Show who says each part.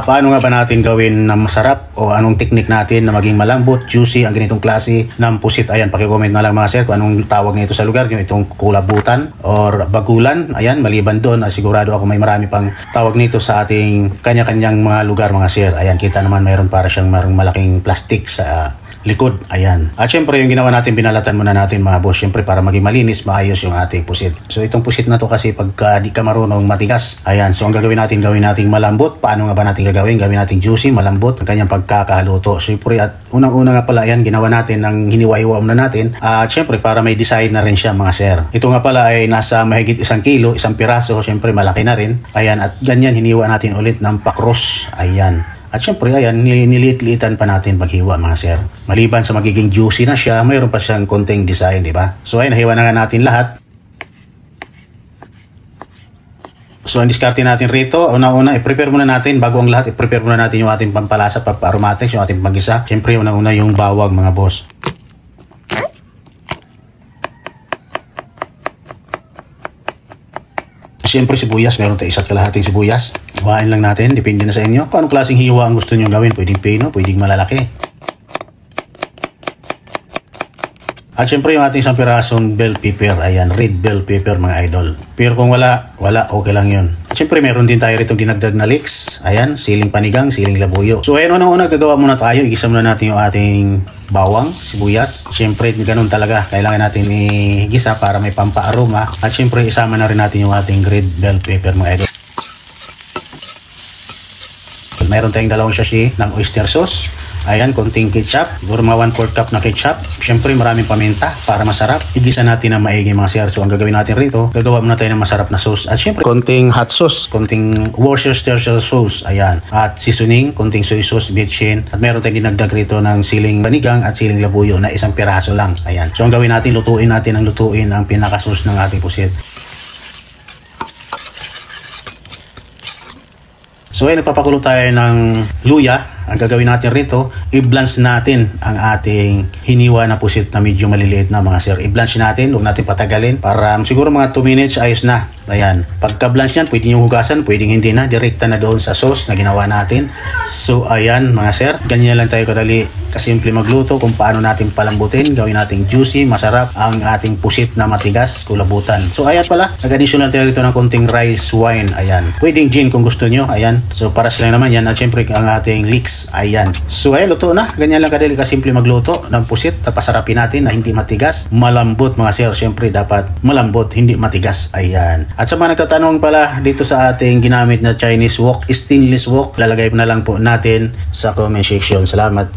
Speaker 1: paano nga ba natin gawin na masarap o anong technique natin na maging malambot, juicy ang ganitong klase ng pusit? Ayan, paki-comment na lang mga sir kung anong tawag nito sa lugar, yung itong kulabutan or bagulan. Ayan, maliban doon, sigurado ako may marami pang tawag nito sa ating kanya-kanyang mga lugar mga sir. Ayan, kita naman mayroon para siyang malaking plastic sa likod. Ayan. At syempre yung ginawa natin, binalatan muna natin mga boss. Syempre para maging malinis, maayos yung ating pusit. So itong pusit na to kasi pagka di ka marunong matigas. Ayan. So ang gagawin natin malambot. Paano nga ba natin gagawin? Gawin natin juicy, malambot ang kanyang pagkakaluto. Syempre at unang-una nga pala, ayan, ginawa natin ng hiniwa-hiwa muna natin. At syempre para may design na rin siya mga sir. Ito nga pala ay nasa mahigit 1 kilo, 1 piraso. Syempre malaki na rin. Ayan. At ganyan hiniwa natin ulit ng pakros. Ayan. At syempre, ayan, niliit-liitan pa natin paghiwa mga sir. Maliban sa magiging juicy na siya, mayroon pa siyang konting design, di ba? So ayan, nahiwa na nga natin lahat. So ang diskarte natin rito, una-una, i-prepare muna natin, bago ang lahat, i-prepare muna natin yung ating pampalasa, pampa-aromatics, yung ating pag-isa. Syempre, una-una yung bawang mga boss. Siyempre sibuyas, meron tayo 1 kalahating sibuyas. Hiwain lang natin, depende na sa inyo. Kung anong klaseng hiwa ang gusto nyo gawin, pwedeng pino, pwedeng malalaki. At syempre yung ating 1 pirasong bell pepper, ayan, red bell pepper mga idol. Pero kung wala, okay lang yun. At syempre meron din tayo rito dinagdag na leeks, ayan, siling panigang, siling labuyo. So ayan, unang-una gagawa muna tayo, igisa muna natin yung ating bawang, sibuyas. Syempre ganun talaga, kailangan natin igisa para may pampaaroma. At syempre isama na rin natin yung ating red bell pepper mga idol. Meron tayong 2 sachet ng oyster sauce. Ayan, konting ketchup. Siguro mga 1/4 cup na ketchup. Siyempre maraming paminta para masarap. Igisa natin ng maigi mga sir. So ang gagawin natin rito, gagawa muna tayo ng masarap na sauce. At siyempre konting hot sauce, konting Worcestershire sauce. Ayan. At seasoning, konting soy sauce, bitchin. At meron tayong dinagdag rito ng siling panigang at siling labuyo na 1 piraso lang. Ayan. So ang gawin natin, lutuin ang pinaka-sauce ng ating pusit. So ay nagpapakulo tayo ng luya. Ang gagawin natin rito, i-blanch natin ang ating hiniwa na pusit na medyo maliliit na mga sir. I-blanch natin, huwag natin patagalin para siguro mga 2 minutes ayos na. Ayan, pagka-blanch yan, pwede nyo hugasan, pwedeng hindi na, direkta na doon sa sauce na ginawa natin. So ayan mga sir, ganyan lang tayo kadali, kasimple magluto kung paano natin palambutin, gawin natin juicy, masarap ang ating pusit na matigas, kulabutan. So ayan pala, nag-addition lang tayo dito ng konting rice wine, ayan. Pwedeng gin kung gusto nyo, ayan. So para sila naman yan, at syempre ang ating leeks, ayan. So ayan, luto na, ganyan lang kadali, kasimple magluto ng pusit, tapasarapin natin na hindi matigas, malambot mga sir. Syempre dapat malambot, hindi matigas, ayan. At sa mga nagtatanong pala dito sa ating ginamit na Chinese wok, stainless wok, lalagay na lang po natin sa comment section. Salamat.